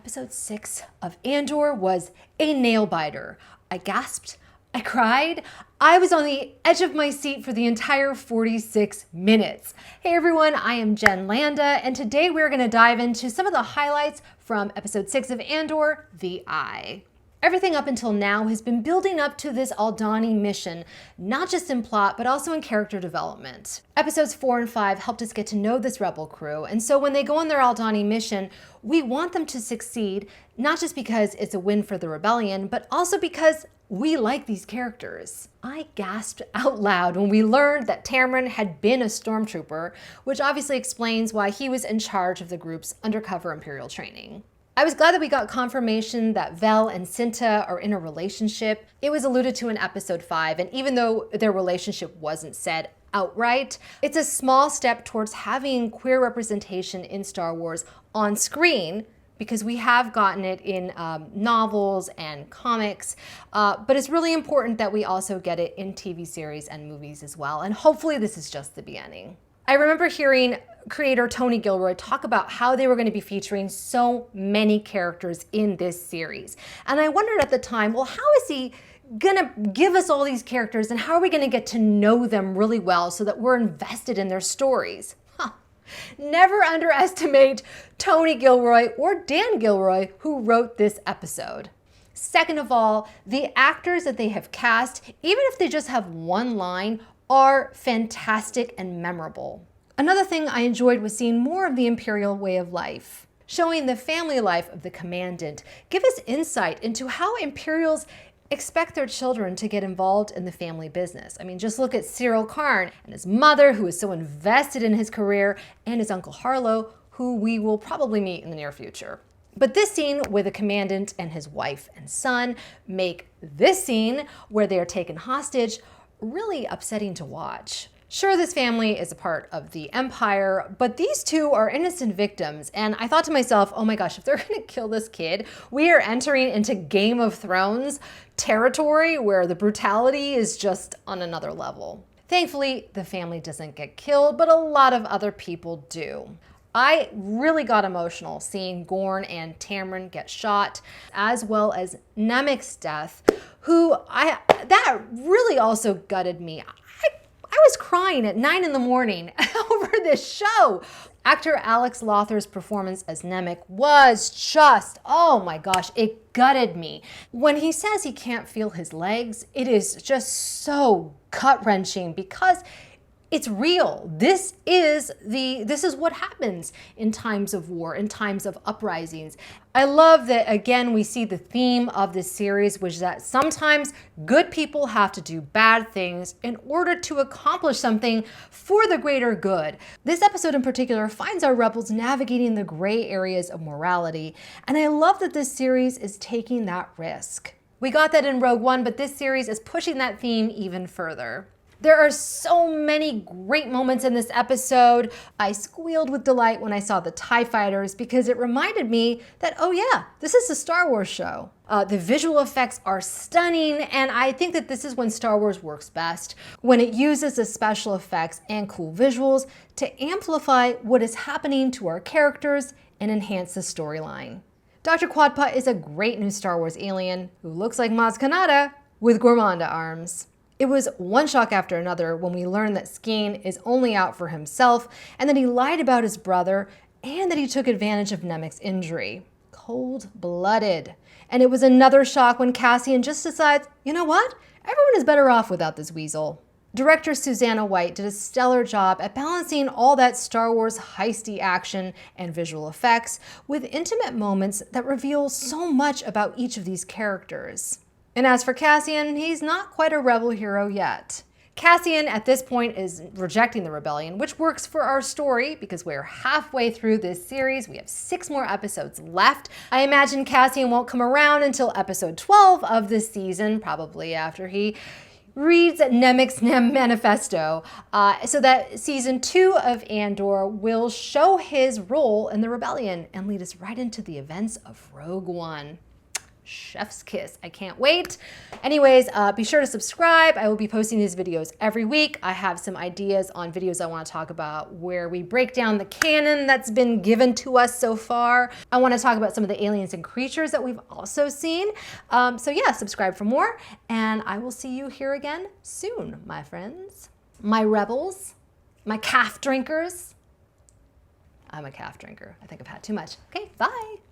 Episode 6 of Andor was a nail-biter. I gasped, I cried, I was on the edge of my seat for the entire 46 minutes. Hey everyone, I am Jen Landa, and today we're going to dive into some of the highlights from Episode 6 of Andor, The Eye. Everything up until now has been building up to this Aldhani mission, not just in plot, but also in character development. Episodes 4 and 5 helped us get to know this rebel crew, and so when they go on their Aldhani mission, we want them to succeed, not just because it's a win for the rebellion, but also because we like these characters. I gasped out loud when we learned that Tamron had been a stormtrooper, which obviously explains why he was in charge of the group's undercover Imperial training. I was glad that we got confirmation that Vel and Cinta are in a relationship. It was alluded to in episode 5, and even though their relationship wasn't said outright, it's a small step towards having queer representation in Star Wars on screen, because we have gotten it in novels and comics, but it's really important that we also get it in TV series and movies as well, and hopefully this is just the beginning. I remember hearing creator Tony Gilroy talk about how they were going to be featuring so many characters in this series. And I wondered at the time, well, how is he gonna give us all these characters and how are we gonna get to know them really well so that we're invested in their stories? Never underestimate Tony Gilroy or Dan Gilroy, who wrote this episode. Second of all, the actors that they have cast, even if they just have one line, are fantastic and memorable. Another thing I enjoyed was seeing more of the Imperial way of life, showing the family life of the Commandant, give us insight into how Imperials expect their children to get involved in the family business. I mean, just look at Cyril Karn and his mother, who is so invested in his career, and his uncle Harlow, who we will probably meet in the near future. But this scene with the Commandant and his wife and son make this scene where they are taken hostage really upsetting to watch. Sure, this family is a part of the Empire, but these two are innocent victims, and I thought to myself, oh my gosh, if they're gonna kill this kid, we are entering into Game of Thrones territory where the brutality is just on another level. Thankfully, the family doesn't get killed, but a lot of other people do. I really got emotional seeing Gorn and Tamron get shot, as well as Nemik's death, that really also gutted me. I was crying at 9 in the morning over this show. Actor Alex Lawther's performance as Nemik was just, oh my gosh, it gutted me. When he says he can't feel his legs, it is just so gut-wrenching because it's real. This is what happens in times of war, in times of uprisings. I love that, again, we see the theme of this series, which is that sometimes good people have to do bad things in order to accomplish something for the greater good. This episode in particular finds our rebels navigating the gray areas of morality, and I love that this series is taking that risk. We got that in Rogue One, but this series is pushing that theme even further. There are so many great moments in this episode. I squealed with delight when I saw the TIE fighters because it reminded me that, oh yeah, this is a Star Wars show. The visual effects are stunning, and I think that this is when Star Wars works best, when it uses the special effects and cool visuals to amplify what is happening to our characters and enhance the storyline. Dr. Quadpa is a great new Star Wars alien who looks like Maz Kanata with Gormanda arms. It was one shock after another when we learned that Skeen is only out for himself and that he lied about his brother and that he took advantage of Nemik's injury. Cold-blooded. And it was another shock when Cassian just decides, you know what? Everyone is better off without this weasel. Director Susanna White did a stellar job at balancing all that Star Wars heisty action and visual effects with intimate moments that reveal so much about each of these characters. And as for Cassian, he's not quite a rebel hero yet. Cassian at this point is rejecting the rebellion, which works for our story because we're halfway through this series. We have 6 more episodes left. I imagine Cassian won't come around until episode 12 of this season, probably after he reads Nemik's manifesto, so that season 2 of Andor will show his role in the rebellion and lead us right into the events of Rogue One. chef's kiss. I can't wait. Anyways, be sure to subscribe. I will be posting these videos every week. I have some ideas on videos I want to talk about where we break down the canon that's been given to us so far. I want to talk about some of the aliens and creatures that we've also seen. So yeah, subscribe for more, and I will see you here again soon, my friends. My rebels, my calf drinkers. I'm a calf drinker. I think I've had too much. Okay, bye.